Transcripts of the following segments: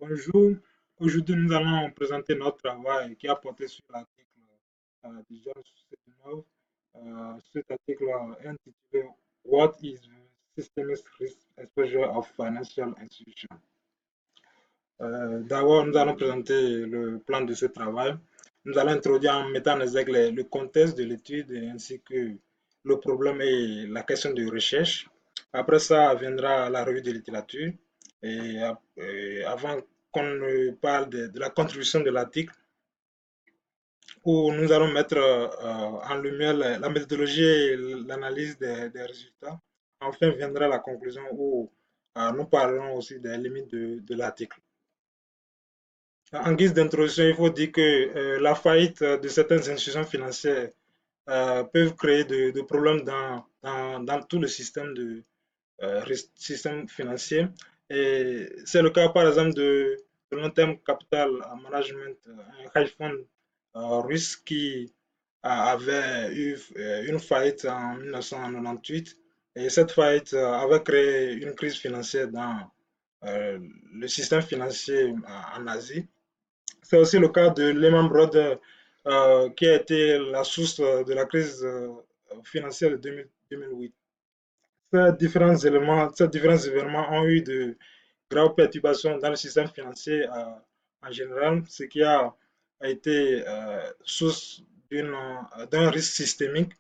Bonjour, aujourd'hui nous allons présenter notre travail qui a porté sur l'article du John 79. Cet article est intitulé What is Systemic Risk Exposure of Financial Institutions? D'abord, nous allons présenter le plan de ce travail. Nous allons introduire en mettant en exergue le contexte de l'étude ainsi que le problème et la question de recherche. Après ça viendra la revue de littérature. Et avant qu'on ne parle de la contribution de l'article, où nous allons mettre en lumière la méthodologie et l'analyse des résultats. Enfin viendra la conclusion où nous parlerons aussi des limites de l'article. En guise d'introduction, il faut dire que la faillite de certaines institutions financières peuvent créer de problèmes dans tout le système système financier. Et c'est le cas, par exemple, de long terme capital management, un hedge fund russe qui avait eu une faillite en 1998. Et cette faillite avait créé une crise financière dans le système financier en Asie. C'est aussi le cas de Lehman Brothers, qui a été la source de la crise financière de 2008. Ces différents événements ont eu de graves perturbations dans le système financier en général, ce qui a été source d'un risque systémique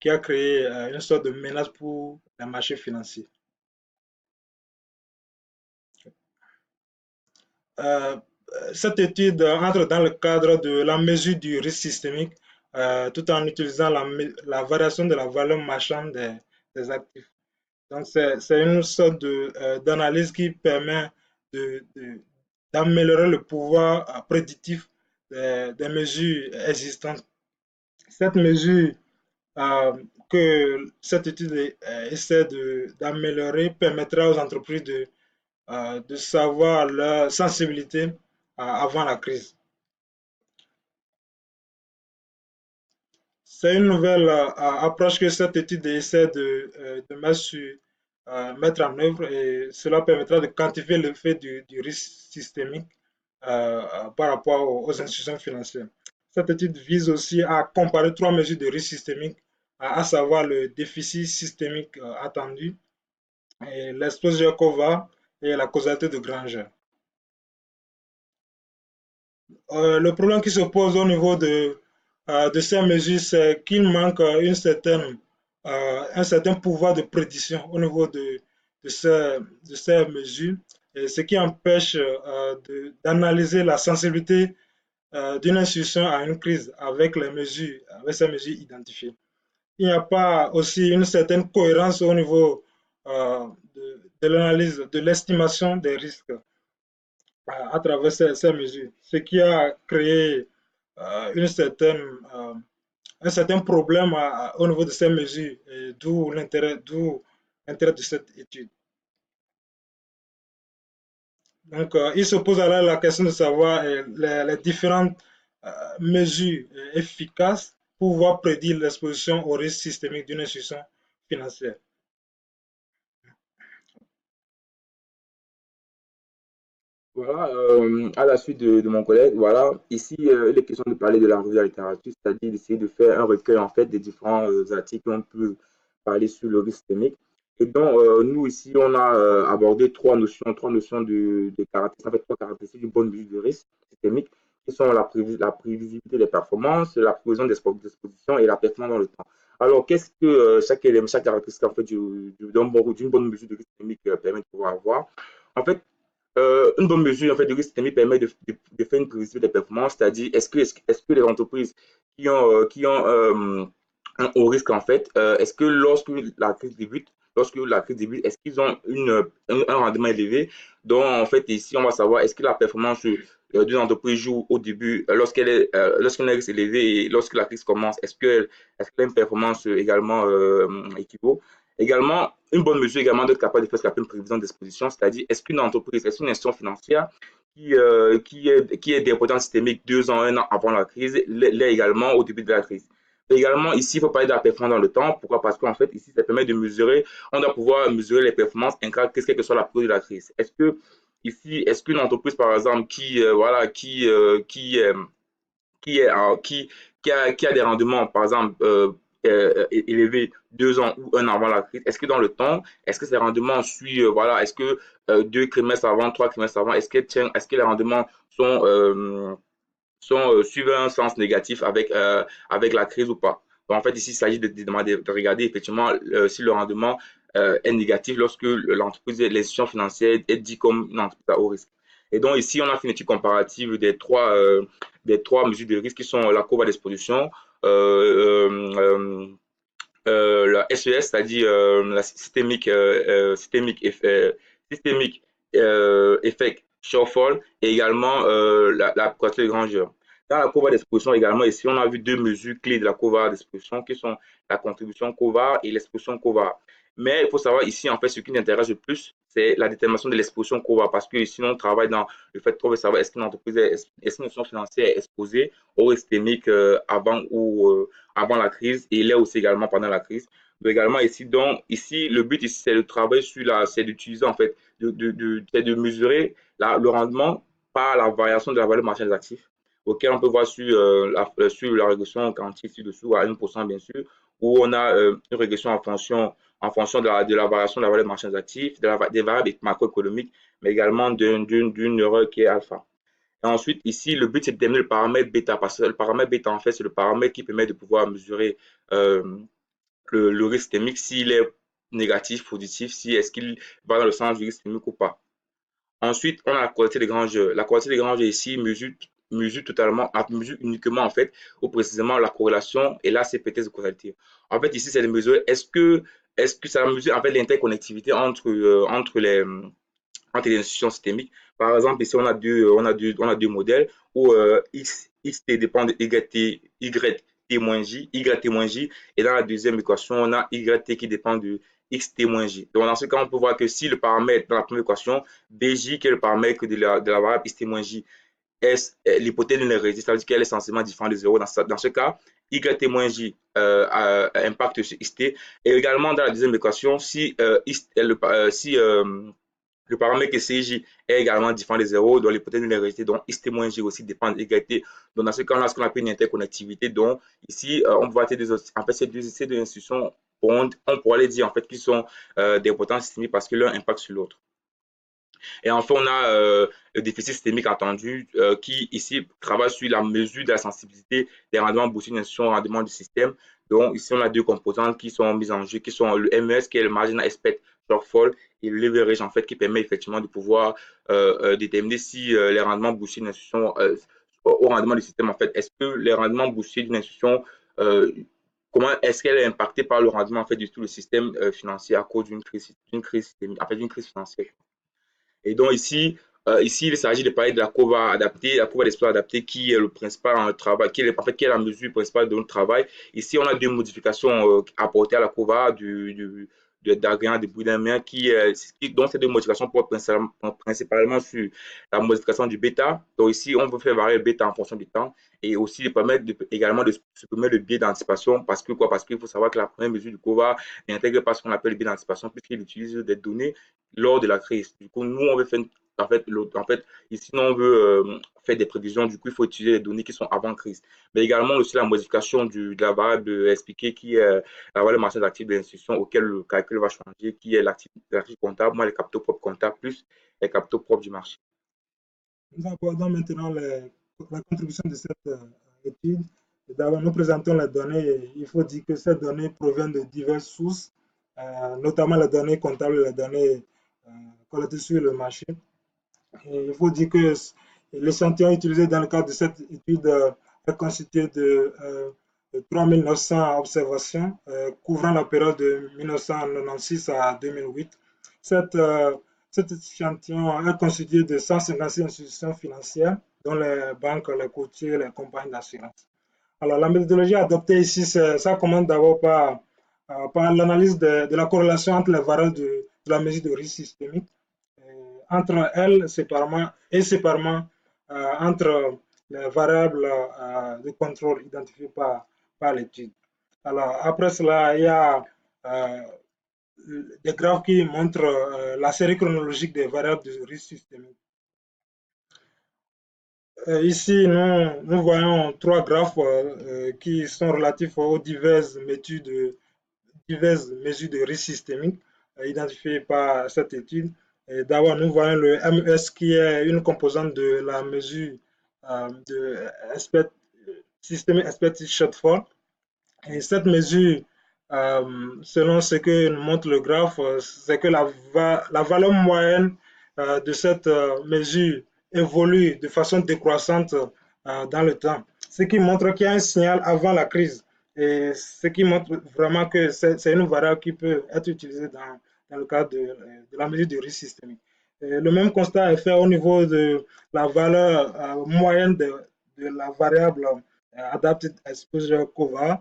qui a créé une sorte de menace pour les marchés financiers. Euh, cette étude entre dans le cadre de la mesure du risque systémique tout en utilisant la variation de la valeur marchande des actifs. Donc, c'est une sorte d'analyse qui permet d'améliorer le pouvoir prédictif des mesures existantes. Cette mesure euh, que cette étude essaie d'améliorer permettra aux entreprises de savoir leur sensibilité avant la crise. C'est une nouvelle approche que cette étude essaie de mettre en œuvre et cela permettra de quantifier l'effet du risque systémique par rapport aux institutions financières. Cette étude vise aussi à comparer trois mesures de risque systémique, à savoir le déficit systémique attendu, l'exposure COVA et la causalité de Granger. Le problème qui se pose au niveau de ces mesures, c'est qu'il manque un certain pouvoir de prédiction au niveau de ces mesures, et ce qui empêche d'analyser la sensibilité d'une institution à une crise avec ces mesures identifiées. Il n'y a pas aussi une certaine cohérence au niveau de l'analyse, de l'estimation des risques à travers ces mesures, ce qui a créé une certaine, un certain problème au niveau de ces mesures, d'où l'intérêt de cette étude. Donc, il se pose alors la question de savoir les différentes mesures efficaces pour pouvoir prédire l'exposition au risque systémique d'une institution financière. Voilà, à la suite de mon collègue, voilà, ici, il est question de parler de la revue de la littérature, c'est-à-dire d'essayer de faire un recueil en fait des différents articles qu'on peut parler sur le risque systémique. Et donc, nous ici, on a abordé trois notions de caractéristiques, en fait, trois caractéristiques d'une bonne mesure de risque systémique, qui sont la prévisibilité des performances, la prévision d'exposition et la performance dans le temps. Alors, qu'est-ce que chaque élément, chaque caractéristique en fait, d'une bonne mesure de risque systémique permet de pouvoir avoir? En fait, une bonne mesure en fait, de risque systémique permet de faire une prévision des performances, c'est-à-dire est-ce que les entreprises qui ont un haut risque en fait, est-ce que lorsque la crise débute, est-ce qu'ils ont un rendement élevé? Donc en fait ici on va savoir est-ce que la performance d'une entreprise joue au début lorsqu'elle a un risque élevé et lorsque la crise commence, est-ce qu'elle a une performance également équivaut? Également, une bonne mesure également d'être capable de faire ce qu'on appelle une prévision d'exposition, c'est-à-dire est-ce qu'une entreprise, est-ce qu'une institution financière qui est dépendante systémique 2 ans, 1 an avant la crise, l'est également au début de la crise. Également, ici, il faut parler de la performance dans le temps. Pourquoi? Parce qu'en fait, ici, ça permet de mesurer, on doit pouvoir mesurer les performances, quelle que soit la période de la crise. Est-ce que ici, est-ce qu'une entreprise, par exemple, voilà, qui, est, qui a des rendements, par exemple, élevés 2 ans ou 1 an avant la crise, est-ce que dans le temps, est-ce que ces rendements suivent, voilà, est-ce que 2 trimestres avant, 3 trimestres avant, est-ce que les rendements suivent un sens négatif avec la crise ou pas? Donc, en fait, ici, il s'agit de regarder effectivement si le rendement est négatif lorsque l'entreprise, l'institution financière est dit comme une entreprise à haut risque. Et donc, ici, on a fait une étude comparative des trois mesures de risque qui sont la courbe d'exposition, euh, euh, la SES, c'est-à-dire la systémique effect shortfall, et également la quantité de grandeur. Dans la courbe d'exposition également, ici, on a vu 2 mesures clés de la courbe d'exposition qui sont la contribution COVAR et l'exposition COVAR. Mais il faut savoir ici, en fait, ce qui nous intéresse le plus, c'est la détermination de l'exposition COVAR, parce que ici, on travaille dans le fait qu'on veut savoir est-ce qu'une entreprise, est-ce qu'une institution financière est exposée au risque systémique avant la crise, et il est aussi également pendant la crise. Donc également ici, donc ici, le but ici, c'est de travailler c'est d'utiliser en fait, c'est de mesurer le rendement par la variation de la valeur marchande des actifs, auquel on peut voir sur la régression quantique ci-dessous à 1% bien sûr, où on a une régression en fonction de la variation de la valeur marchande des actifs, des variables macroéconomiques, mais également d'une erreur qui est alpha. Et ensuite, ici, le but, c'est de déterminer le paramètre bêta, parce que le paramètre bêta, en fait, c'est le paramètre qui permet de pouvoir mesurer euh, le risque systémique, s'il est négatif, positif, si est-ce qu'il va dans le sens du risque systémique ou pas. Ensuite, on a la qualité des grands jeux. La qualité des grands jeux ici mesure uniquement, en fait, ou précisément la corrélation et la CPT de causalité. En fait, ici, c'est de mesurer est-ce que ça mesure en fait l'interconnectivité entre les institutions systémiques. Par exemple, ici, on a deux modèles où XT dépend de YT-J, YT-J, et dans la deuxième équation, on a YT qui dépend de XT-J. Donc, dans ce cas, on peut voir que si le paramètre dans la première équation, BJ, qui est le paramètre de la variable XT-J, l'hypothèse d'une hérésie, c'est-à-dire qu'elle est censément différente de 0. Dans ce cas, YT-J impacte sur XT. Et également, dans la deuxième équation, si le paramètre CJ est également différent de 0, donc l'hypothèse de l'égalité, donc XT-J aussi dépend de l'égalité. Donc dans ce cas, on a ce qu'on appelle une interconnectivité. Donc ici, on peut voir en fait, ces deux institutions, on pourrait les dire en fait qu'ils sont des potences systémiques parce que l'un impacte sur l'autre. Et enfin, on a le déficit systémique attendu qui, ici, travaille sur la mesure de la sensibilité des rendements boursiers d'une institution au rendement du système. Donc, ici, on a deux composantes qui sont mises en jeu, qui sont le MES, qui est le marginal expect shortfall, et le leverage, en fait, qui permet effectivement de pouvoir déterminer si les rendements boursiers d'une institution au rendement du système, en fait, est-ce que les rendements boursiers d'une institution comment est-ce qu'elle est impactée par le rendement en fait de tout le système financier à cause d'une crise systémique, en fait, d'une crise financière. Et donc ici, il s'agit de parler de la courbe adaptée, la courbe d'exploit adaptée qui est le principal travail, qui est la mesure principale de notre travail. Ici, on a deux modifications apportées à la courbe d'Adrien de Boudinmien dont ces deux modifications portent principalement sur la modification du bêta. Donc ici, on peut faire varier le bêta en fonction du temps et aussi permettre également de supprimer le biais d'anticipation parce que quoi? Parce qu'il faut savoir que la première mesure du COVA n'intègre pas ce qu'on appelle le biais d'anticipation puisqu'il utilise des données lors de la crise. Du coup, nous, on veut faire en fait, ici, nous, on veut faire des prévisions. Du coup, il faut utiliser les données qui sont avant crise. Mais également aussi la modification de la variable expliquée qui est la valeur marchande active de l'institution auquel le calcul va changer, qui est l'actif comptable, moi, les capitaux propres comptables plus les capitaux propres du marché. Nous abordons maintenant la contribution de cette étude. D'abord, nous présentons les données. Il faut dire que ces données proviennent de diverses sources, notamment les données comptables et les données euh, collectées sur le marché. Et il faut dire que l'échantillon utilisé dans le cadre de cette étude est constitué de 3900 observations couvrant la période de 1996 à 2008. Cette, euh, Cet échantillon est constitué de 156 institutions financières, dont les banques, les courtiers, les compagnies d'assurance. Alors, la méthodologie adoptée ici, ça commence d'abord par l'analyse de la corrélation entre les variables de la mesure de risque systémique entre elles séparément entre les variables de contrôle identifiées par l'étude. Alors, après cela, il y a des graphes qui montrent la série chronologique des variables de risque systémique. Ici, nous voyons trois graphes qui sont relatifs aux diverses mesures de risque systémique identifiées par cette étude. D'abord, nous voyons le MES qui est une composante de la mesure de Systemic Expected Shortfall. Et cette mesure, selon ce que nous montre le graphe, c'est que la valeur moyenne de cette mesure évolue de façon décroissante dans le temps. Ce qui montre qu'il y a un signal avant la crise. Et ce qui montre vraiment que c'est une variable qui peut être utilisée dans le cadre de la mesure de risque systémique. Et le même constat est fait au niveau de la valeur moyenne de la variable Adapted Exposure Cover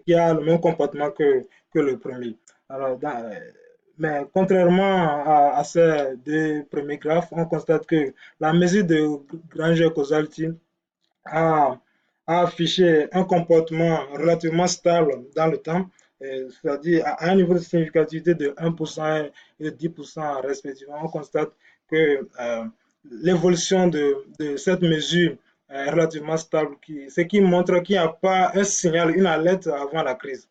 qui a le même comportement que le premier. Alors, mais contrairement ces deux premiers graphes, on constate que la mesure de Granger Causality a, a affiché un comportement relativement stable dans le temps, c'est-à-dire à un niveau de significativité de 1% et de 10% respectivement. On constate que l'évolution de cette mesure est relativement stable, ce qui montre qu'il n'y a pas un signal, une alerte avant la crise.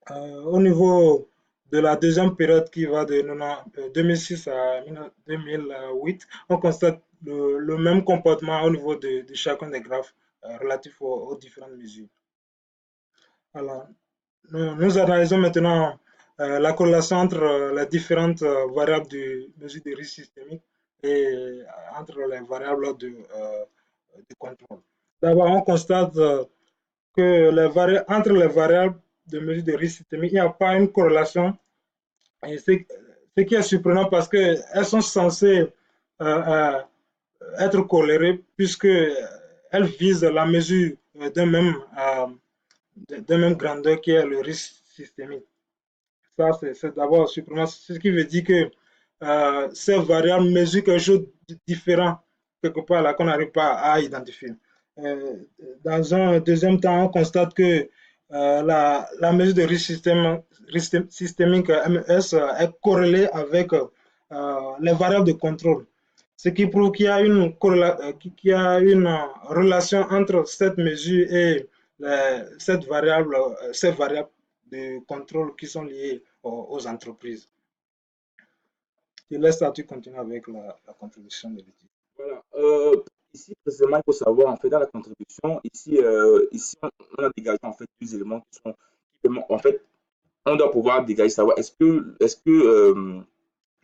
Au niveau de la deuxième période qui va de 2006 à 2008, on constate le même comportement au niveau de chacun des graphes relatifs aux différentes mesures. Alors, nous analysons maintenant la corrélation entre les différentes variables de mesure de risque systémique et entre les variables de contrôle. D'abord, on constate que entre les variables de mesure de risque systémique, il n'y a pas une corrélation. Et ce qui est surprenant parce qu'elles sont censées euh, être corrélées puisqu'elles visent la mesure d'un même grandeur qui est le risque systémique. Ça, c'est d'abord surprenant, ce qui veut dire que ces variables mesurent quelque chose de différent quelque part là qu'on n'arrive pas à identifier. Euh, dans un deuxième temps, on constate que la mesure de risque systémique MES est corrélée avec les variables de contrôle, ce qui prouve qu'il y a qu'il y a une relation entre cette mesure et ces variables de contrôle qui sont liées aux entreprises. Je laisse là, tu continues avec la contribution de l'étude. Voilà. Ici, précisément, il faut savoir, en fait, dans la contribution, ici on a dégagé en fait deux éléments qui sont, en fait, on doit pouvoir dégager, savoir est-ce que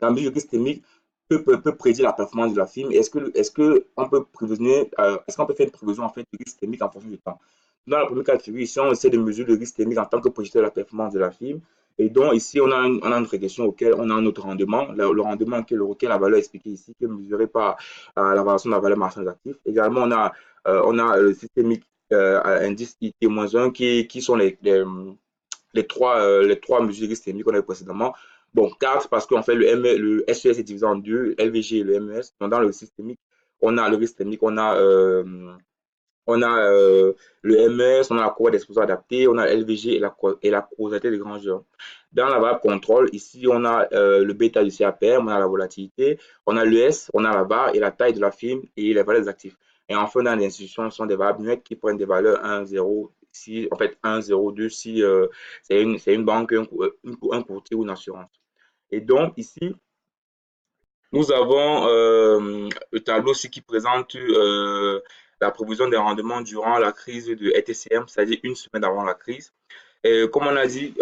la mesure systémique peut prédire la performance de la film et est-ce que on peut prévenir, est-ce qu'on peut faire une prévision en fait de risque systémique en fonction du temps. Dans la première cas de figure, ici, on essaie de mesurer le risque systémique en tant que prédicteur de la performance de la film. Et donc, ici, on a une régression auquel on a un autre rendement, le rendement auquel la valeur expliquée ici, qui est mesurée par la variation de la valeur marchande active. Également, on a le systémique indice IT-1 qui sont les trois mesures systémiques qu'on a eu précédemment. Bon, 4 parce qu'en fait, le SES est divisé en deux, LVG et le MES. Donc, dans le systémique, on a le risque systémique, on a le MES, on a la courbe d'exposition adaptée, on a LVG et la causalité de grandeur. Dans la variable contrôle, ici, on a le bêta du CAPM, on a la volatilité, on a l'ES, on a la barre et la taille de la film et les valeurs des actifs. Et enfin, dans les institutions, ce sont des variables muettes qui prennent des valeurs 1, 0, si, en fait 1, 0, 2, si c'est une banque, un courtier ou une assurance. Et donc, ici, nous avons le tableau aussi qui présente la prévision des rendements durant la crise de ETCM, c'est-à-dire une semaine avant la crise. Et comme on a dit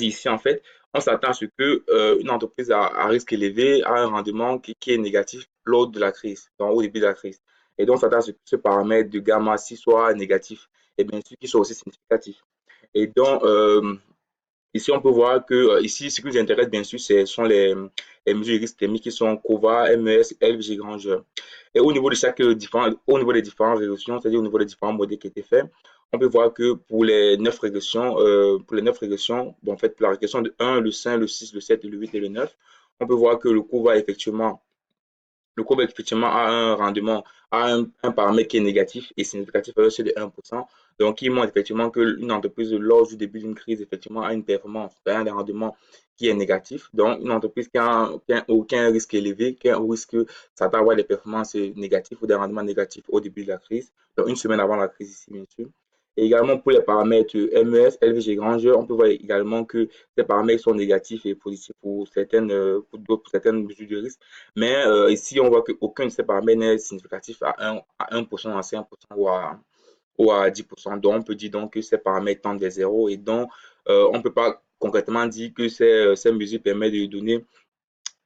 ici, en fait, on s'attend à ce que une entreprise à risque élevé a un rendement qui est négatif lors de la crise, donc au début de la crise. Et donc, on s'attend à ce que ce paramètre de gamma 6 soit négatif et bien sûr qu'il soit aussi significatif. Et donc, ici, on peut voir que ici, ce qui nous intéresse, bien sûr, ce sont les mesures systémiques qui sont COVA, MES, LVG Granger. Et au niveau des différentes régressions, c'est-à-dire au niveau des différents modèles qui étaient faits, on peut voir que pour les 9 régressions, bon, en fait, pour la régression de 1, le 5, le 6, le 7, le 8 et le 9, on peut voir que le COVA, effectivement, le courbe effectivement a un rendement, a un paramètre qui est négatif et significatif à c'est de 1%. Donc, il montre effectivement qu'une entreprise, lors du début d'une crise, effectivement, a une performance, un rendement qui est négatif. Donc, une entreprise qui a un risque élevé, qui a un risque s'attend à avoir des performances négatives ou des rendements négatifs au début de la crise, donc une semaine avant la crise ici, bien sûr. Et également pour les paramètres MES, LVG grandeur, on peut voir également que ces paramètres sont négatifs et positifs pour certaines mesures de risque. Mais ici, on voit qu'aucun de ces paramètres n'est significatif à 1%, à 5% ou à 10%. Donc, on peut dire donc que ces paramètres tendent vers zéro et donc on ne peut pas concrètement dire que ces mesures permettent de donner,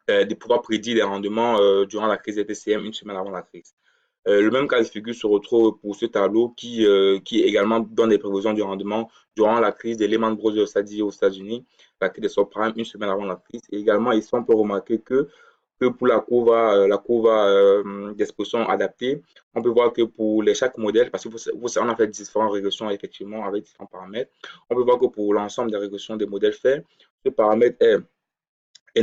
de pouvoir prédire les rendements durant la crise des TCM une semaine avant la crise. Le même cas de figure se retrouve pour ce tableau qui également donne des prévisions du rendement durant la crise des Lehman Brothers, c'est-à-dire aux États-Unis, la crise des subprimes une semaine avant la crise. Et également, ici, on peut remarquer que pour la courbe d'exposition adaptée, on peut voir que pour chaque modèle, parce qu'on a fait différentes régressions effectivement avec différents paramètres, on peut voir que pour l'ensemble des régressions des modèles faits, ce paramètre est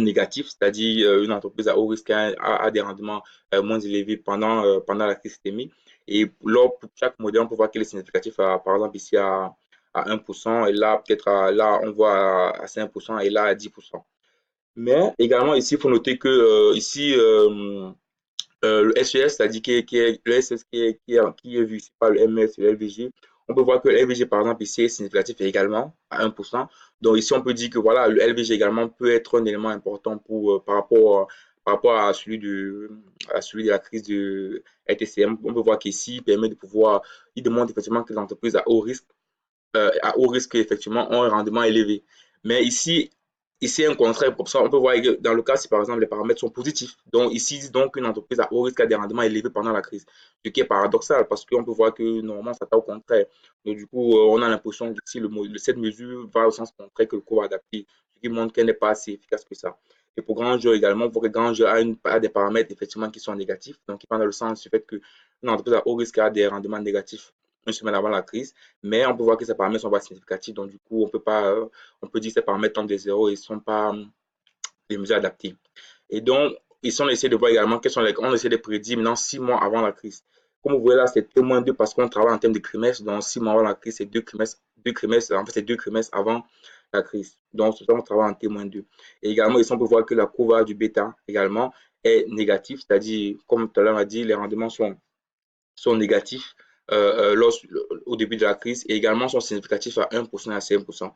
négatif, c'est-à-dire une entreprise à haut risque a des rendements moins élevés pendant la crise systémique. Et pour chaque modèle, on peut voir qu'il est significatif, par exemple ici à 1%, et là, peut-être là, on voit à 5%, et là à 10%. Mais également, ici, il faut noter que ici, le SES, c'est-à-dire le SES qui est vu ici par le MS et le LVG, on peut voir que le LVG, par exemple, ici est significatif également à 1%. Donc ici, on peut dire que voilà, le LVG également peut être un élément important par rapport à celui de la crise de LTCM. On peut voir qu'ici, il permet de pouvoir, il demande effectivement que les entreprises à haut risque, effectivement, ont un rendement élevé. Mais ici, un contraire pour ça, on peut voir que dans le cas si par exemple les paramètres sont positifs. Donc ici, donc une entreprise à haut risque a des rendements élevés pendant la crise. Ce qui est paradoxal parce qu'on peut voir que normalement ça t'a au contraire. Donc du coup, on a l'impression que ici, cette mesure va au sens contraire que le cours adapté, ce qui montre qu'elle n'est pas assez efficace que ça. Et pour grand jeu également, on voit que grand jeu a des paramètres effectivement qui sont négatifs, donc qui vont dans le sens du fait qu'une entreprise à haut risque a des rendements négatifs une semaine avant la crise, mais on peut voir que ces paramètres sont pas significatifs, donc du coup, on peut dire que ces paramètres tendent des zéros et ne sont pas des mesures adaptées. Et donc, ici, on essaie de voir également on essaie de prédire maintenant 6 mois avant la crise. Comme vous voyez là, c'est T-2 parce qu'on travaille en termes de trimestres, donc 6 mois avant la crise, c'est deux trimestres, en fait, c'est 2 trimestres avant la crise. Donc, c'est ça, on travaille en T-2. Et également, ici, on peut voir que la courbe du bêta également est négative, c'est-à-dire, comme tout à l'heure on a dit, les rendements sont négatifs au début de la crise et également sont significatifs à 1% et à 5%.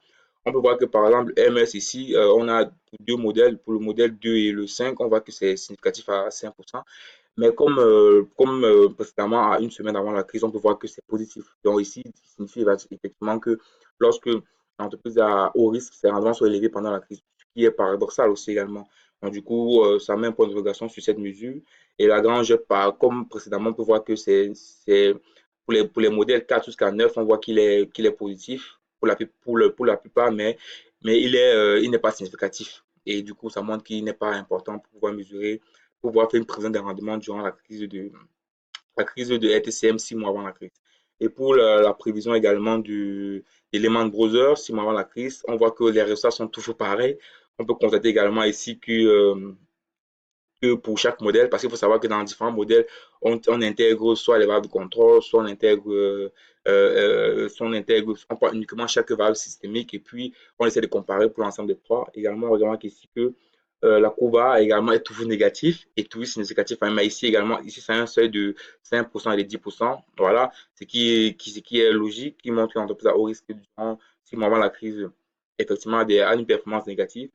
On peut voir que par exemple, MS ici, on a deux modèles. Pour le modèle 2 et le 5, on voit que c'est significatif à 5%. Mais comme précédemment, à une semaine avant la crise, on peut voir que c'est positif. Donc ici, ça signifie effectivement que lorsque l'entreprise a haut risque, ses rendements sont élevés pendant la crise, ce qui est paradoxal aussi également. Donc du coup, ça met un point d'interrogation sur cette mesure. Et la grange, comme précédemment, on peut voir que c'est pour les modèles 4 jusqu'à 9, on voit qu'il est positif pour la plupart, mais il n'est pas significatif. Et du coup, ça montre qu'il n'est pas important pour pouvoir mesurer, pour pouvoir faire une prévision des rendements durant la crise de RTCM 6 mois avant la crise. Et pour la prévision également de Lehman Brothers 6 mois avant la crise, on voit que les résultats sont toujours pareils. On peut constater également ici que pour chaque modèle, parce qu'il faut savoir que dans différents modèles, on intègre soit les variables de contrôle, soit on prend uniquement chaque variable systémique et puis on essaie de comparer pour l'ensemble des trois. Également, on remarque ici que la courbe A également est toujours négative et toujours significatif. Mais ici également, ici c'est un seuil de 5% et de 10%. Voilà, ce qui est logique, qui montre qu'une entreprise à haut risque durant 6 mois avant la crise, effectivement, a une performance négative.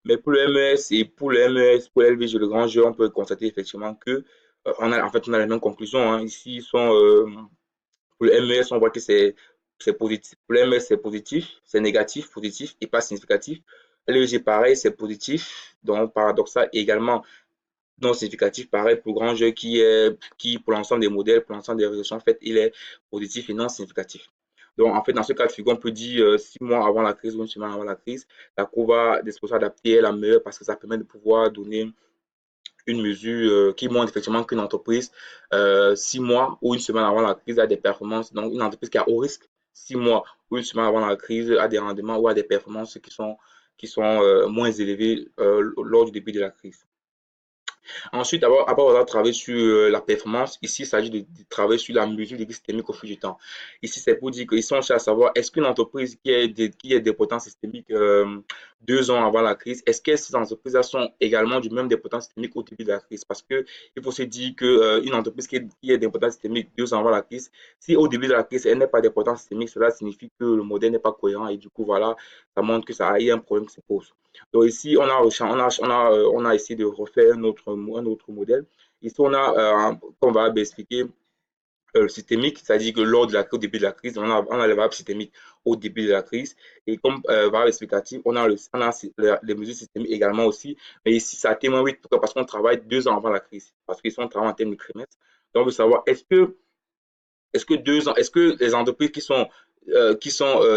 Mais pour le MES et pour l'LVG, le grand jeu, on peut constater effectivement que en fait, on a la même conclusion, hein. Ici, pour le MES, on voit que c'est positif. Pour le MES, c'est positif, c'est négatif, positif et pas significatif. LVG, pareil, c'est positif, donc paradoxal et également non significatif, pareil pour le grand jeu qui pour l'ensemble des modèles, pour l'ensemble des résolutions faites, il est positif et non significatif. Donc, en fait, dans ce cas de figure, on peut dire 6 mois avant la crise ou une semaine avant la crise, la courbe d'exposition adaptée est la meilleure parce que ça permet de pouvoir donner une mesure qui montre effectivement qu'une entreprise, 6 mois ou une semaine avant la crise, a des performances. Donc, une entreprise qui a haut risque, 6 mois ou une semaine avant la crise, a des rendements ou a des performances qui sont moins élevées lors du début de la crise. Ensuite, après avoir travaillé sur la performance, ici, il s'agit de travailler sur la mesure des risques systémiques au fil du temps. Ici, c'est pour dire qu'ils sont cherchent à savoir est-ce qu'une entreprise qui a des potences systémiques 2 ans avant la crise, est-ce que ces entreprises-là sont également du même des potences systémiques au début de la crise? Parce que il faut se dire qu'une entreprise qui a des potences systémiques 2 ans avant la crise, si au début de la crise, elle n'est pas des potences systémiques, cela signifie que le modèle n'est pas cohérent et du coup, voilà, ça montre que ça y a un problème qui se pose. Donc ici, on a essayé de refaire un autre modèle. Ici, comme va expliquer, le systémique, c'est-à-dire que au début de la crise, on a les variables systémiques au début de la crise. Et comme variable explicative, on a les mesures systémiques également aussi. Mais ici, ça témoigne, oui, pourquoi? Parce qu'on travaille 2 ans avant la crise. Parce qu'ils sont en travail en termes de trimestre. Donc, on veut savoir, est-ce que les entreprises qui sont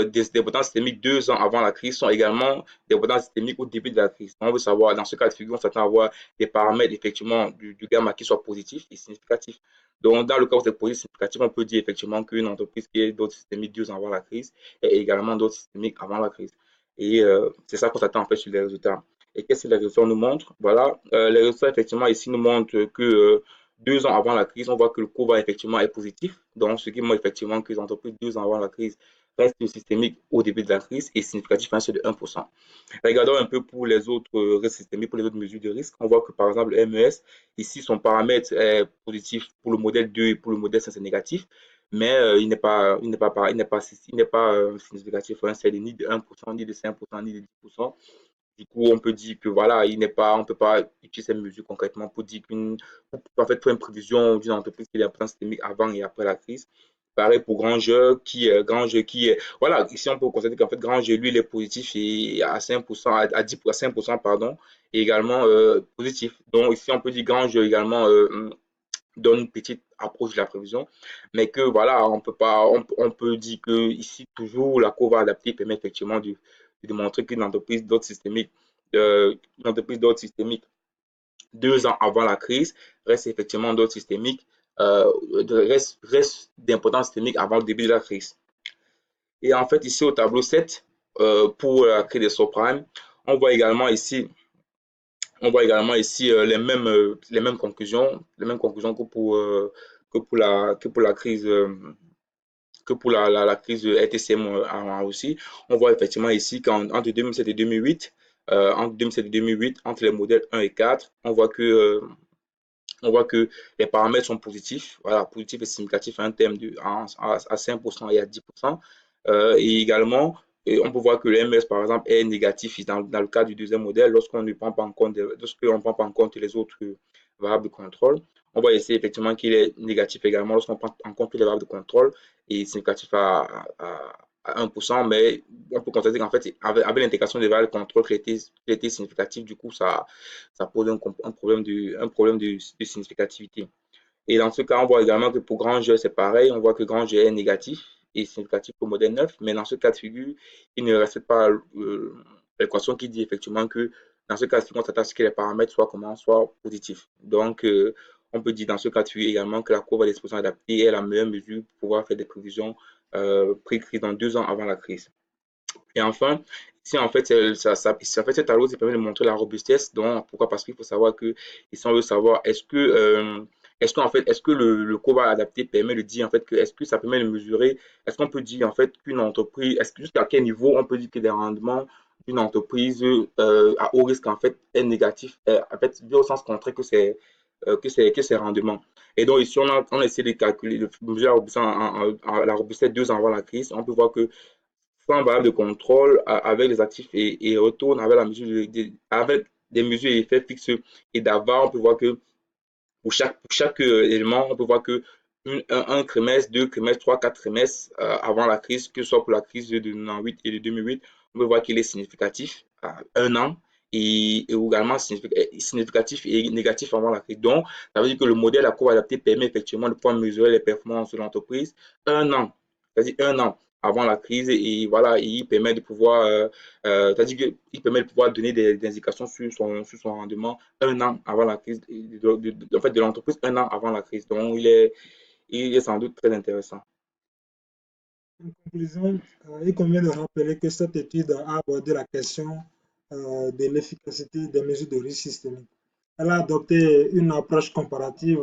des potences systémiques 2 ans avant la crise sont également des potences systémiques au début de la crise? On veut savoir, dans ce cas de figure, on s'attend à avoir des paramètres effectivement du gamma qui soient positifs et significatifs. Donc, dans le cas où c'est positif et significatif, on peut dire effectivement qu'une entreprise qui est d'autres systémiques 2 ans avant la crise est également d'autres systémiques avant la crise. Et c'est ça qu'on s'attend en fait sur les résultats. Et qu'est-ce que les résultats nous montrent? Voilà, les résultats effectivement ici nous montrent que 2 ans avant la crise, on voit que le cours va effectivement est positif. Donc, ce qui montre effectivement que les entreprises 2 ans avant la crise restent systémiques au début de la crise et significatif, hein, c'est de 1%. Regardons un peu pour les autres risques systémiques, pour les autres mesures de risque. On voit que par exemple, le MES, ici, son paramètre est positif pour le modèle 2 et pour le modèle 5, c'est négatif. Mais il n'est pas significatif, hein, c'est ni de 1%, ni de 5%, ni de 10%. Du coup, on peut dire que voilà, on peut pas utiliser ces mesures concrètement pour dire en fait, pour une prévision d'une entreprise qui est en plan systémique avant et après la crise. Pareil pour Grand Jeu voilà, ici on peut constater qu'en fait, Grand Jeu, lui, il est positif et à 5%, à 10 à 5%, pardon, et également positif. Donc ici, on peut dire Grand Jeu également donne une petite approche de la prévision, mais que voilà, on peut dire que ici toujours la courbe adaptée permet effectivement de démontrer qu'une entreprise d'autres systémiques, une entreprise d'autres systémiques 2 ans avant la crise reste effectivement d'autres systémiques, reste d'importance systémique avant le début de la crise. Et en fait, ici au tableau 7, pour la crise des subprimes, on voit également ici les mêmes conclusions que pour la crise la crise de RTCM aussi. On voit effectivement ici qu'entre 2007 et 2008, entre les modèles 1 et 4, on voit que les paramètres sont positifs, voilà, positifs et significatifs à un terme à 5% et à 10%. Et également, on peut voir que le MS, par exemple, est négatif dans le cas du deuxième modèle lorsqu'on ne prend pas en compte, les autres variables de contrôle. On voit ici effectivement qu'il est négatif également lorsqu'on prend en compte les variables de contrôle et significatif à 1%, mais on peut constater qu'en fait, avec l'intégration des variables de contrôle qui était significative, du coup, ça pose un problème de significativité. Et dans ce cas, on voit également que pour grand jeu, c'est pareil. On voit que grand jeu est négatif et significatif pour modèle 9. Mais dans ce cas de figure, il ne respecte pas l'équation qui dit effectivement que dans ce cas de figure, on s'attend à ce que les paramètres soient positifs. Donc, on peut dire dans ce cas de figure également que la courbe d'exposition adaptée est la meilleure mesure pour pouvoir faire des prévisions pré-crise dans 2 ans avant la crise. Et enfin, ici, en fait, cette tableau ça permet de montrer la robustesse. Donc, pourquoi? Parce qu'il faut savoir que, ici, on veut savoir, est-ce que le courbe adapté permet de dire, en fait, est-ce que ça permet de mesurer, est-ce qu'on peut dire, en fait, qu'une entreprise, est-ce que jusqu'à quel niveau on peut dire que les rendements d'une entreprise à haut risque, en fait, est négatif, en fait, au sens contraire que ces rendements. Et donc, ici, on a essayé de calculer, de mesurer la robustesse 2 ans avant la crise. On peut voir que sans variable de contrôle avec les actifs et retourne avec avec des mesures et effets fixes et d'avoir, on peut voir que pour chaque élément, on peut voir que un trimestre, 2 trimestres, 3, 4 trimestres avant la crise, que ce soit pour la crise de 98 et de 2008, on peut voir qu'il est significatif à 1 an et également significatif et négatif avant la crise. Donc, ça veut dire que le modèle à courbe adapté permet effectivement de pouvoir mesurer les performances de l'entreprise 1 an, c'est-à-dire 1 an avant la crise et voilà, il permet de pouvoir, c'est-à-dire qu'il permet de pouvoir donner des indications sur son rendement 1 an avant la crise, en fait, de l'entreprise 1 an avant la crise. Donc, il est sans doute très intéressant. En conclusion, il convient de rappeler que cette étude a abordé la question de l'efficacité des mesures de risque systémique. Elle a adopté une approche comparative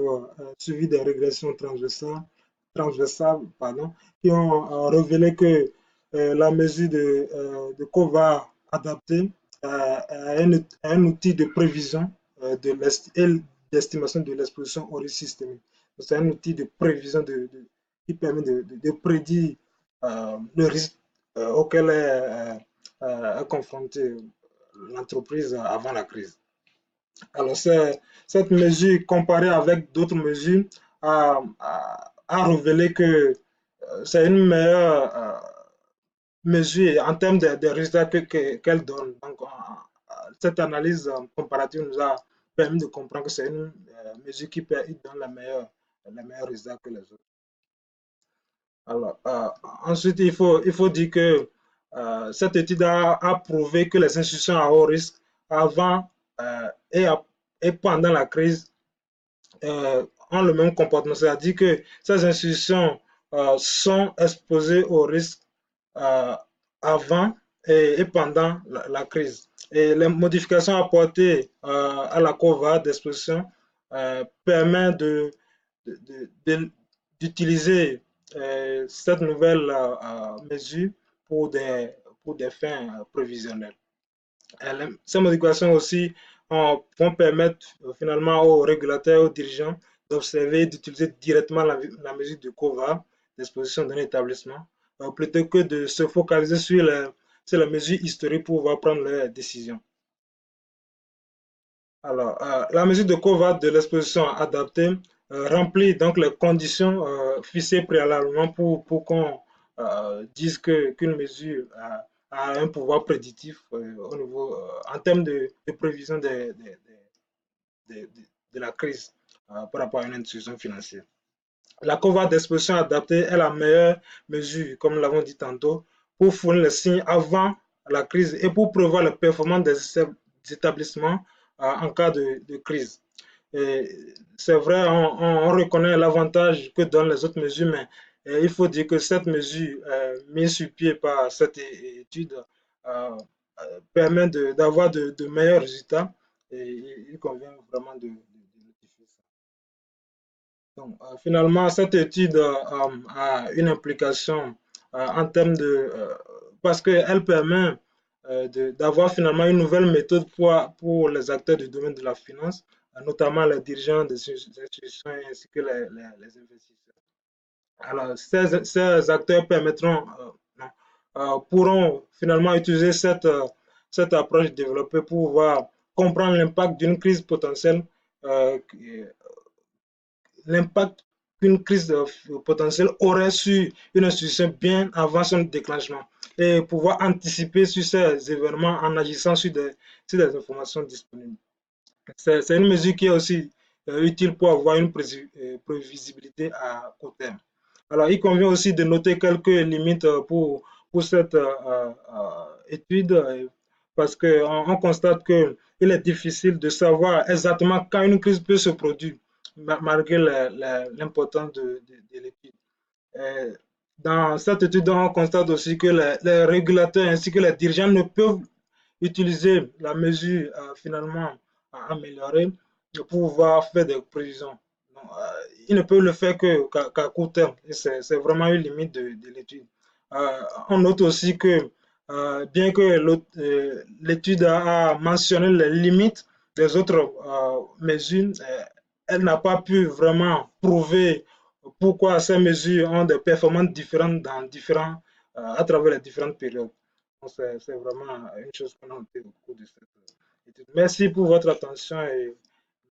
suivie des régressions transversales pardon, qui ont révélé que la mesure de COVA adaptée est un outil de prévision et d'estimation de l'exposition au risque systémique. C'est un outil de prévision qui permet de prédire le risque auquel est confrontée l'entreprise avant la crise. Alors, cette mesure, comparée avec d'autres mesures, a révélé que c'est une meilleure mesure en termes de résultats qu'elle donne. Donc, cette analyse comparative nous a permis de comprendre que c'est une mesure qui donne les meilleurs résultats que les autres. Alors, ensuite, il faut dire que cette étude a prouvé que les institutions à haut risque avant et pendant la crise ont le même comportement. C'est-à-dire que ces institutions sont exposées au risque euh, avant et pendant la crise. Et les modifications apportées à la COVA d'exposition permettent d'utiliser cette nouvelle mesure pour des fins prévisionnelles. Ces modifications aussi vont permettre finalement aux régulateurs, aux dirigeants d'observer et d'utiliser directement la mesure de COVA, l'exposition d'un établissement, plutôt que de se focaliser sur la mesure historique pour pouvoir prendre leurs décisions. Alors, la mesure de COVA de l'exposition adaptée remplit donc les conditions fixées préalablement pour qu'on dise qu'une mesure a un pouvoir prédictif au niveau, en termes de prévision de la crise par rapport à une institution financière. La COVA d'exposition adaptée est la meilleure mesure, comme nous l'avons dit tantôt, pour fournir les signes avant la crise et pour prévoir la performance des établissements en cas de crise. C'est vrai, on reconnaît l'avantage que donnent les autres mesures, mais il faut dire que cette mesure mise sur pied par cette étude euh, permet d'avoir de meilleurs résultats et il convient vraiment de notifier ça. Donc, finalement, cette étude a une implication en termes parce qu'elle permet d'avoir finalement une nouvelle méthode pour les acteurs du domaine de la finance, notamment les dirigeants des institutions ainsi que les investisseurs. Alors, ces acteurs pourront finalement utiliser cette approche développée pour pouvoir comprendre l'impact d'une crise potentielle, euh, l'impact qu'une crise potentielle aurait sur une institution bien avant son déclenchement et pouvoir anticiper sur ces événements en agissant sur des informations disponibles. C'est une mesure qui est aussi utile pour avoir une prévisibilité à court terme. Alors, il convient aussi de noter quelques limites pour cette étude parce qu'on constate qu'il est difficile de savoir exactement quand une crise peut se produire malgré l'importance de l'étude. Dans cette étude, on constate aussi que les régulateurs ainsi que les dirigeants ne peuvent utiliser la mesure finalement améliorée pour pouvoir faire des prévisions. Donc, ils ne peuvent le faire qu'à court terme. C'est vraiment une limite de l'étude. On note aussi que bien que l'étude a mentionné les limites des autres mesures, elle n'a pas pu vraiment prouver pourquoi ces mesures ont des performances différentes à travers les différentes périodes. C'est vraiment une chose qu'on a notée au cours de cette étude. Merci pour votre attention et